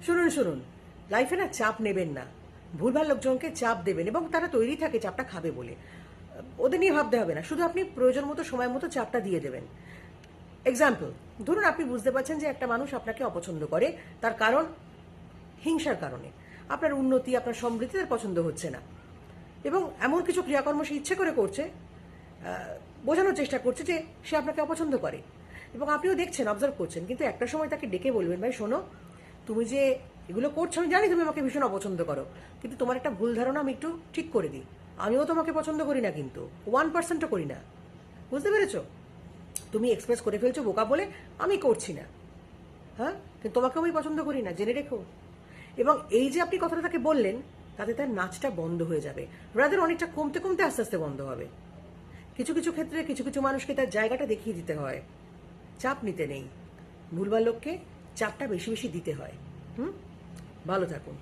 শুনুন শুনুন, লাইফে না চাপ নেবেন না, ভুলভাল লোকজনকে চাপ দেবেন এবং তারা তৈরি থাকে চাপটা খাবে বলে। ওদের নিয়ে ভাবতে হবে না, শুধু আপনি প্রয়োজন মতো সময় মতো চাপটা দিয়ে দেবেন। এক্সাম্পল, ধরুন আপনি বুঝতে পারছেন যে একটা মানুষ আপনাকে অপছন্দ করে, তার কারণ হিংসার কারণে। আপনার উন্নতি, আপনার সমৃদ্ধি তার পছন্দ হচ্ছে না এবং এমন কিছু ক্রিয়াকর্ম সে ইচ্ছে করে করছে, বোঝানোর চেষ্টা করছে যে সে আপনাকে অপছন্দ করে এবং আপনিও দেখছেন, অবজার্ভ করছেন। কিন্তু একটা সময় তাকে ডেকে বলবেন, ভাই শোনো, তুমি যে এগুলো করছো আমি জানি তুমি আমাকে ভীষণ অপছন্দ করো, কিন্তু তোমার একটা ভুল ধারণা আমি একটু ঠিক করে দিই। আমিও তোমাকে পছন্দ করি না, কিন্তু 1%ও করি না। বুঝতে পেরেছো? তুমি এক্সপ্রেস করে ফেলছো বোকা বলে, আমি করছি না। হ্যাঁ, কিন্তু তোমাকেও আমি পছন্দ করি না, জেনে রেখো। এবং এই যে আপনি কথাটা তাকে বললেন, তাতে তার নাচটা বন্ধ হয়ে যাবে, রাদার অনেকটা কমতে কমতে আস্তে আস্তে বন্ধ হবে। কিছু কিছু ক্ষেত্রে কিছু কিছু মানুষকে তার জায়গাটা দেখিয়ে দিতে হয়। চাপ নিতে নেই, ভুলভাল লোককে চাপটা বেশি বেশি দিতে হয়। হুম, ভালো থাকুন।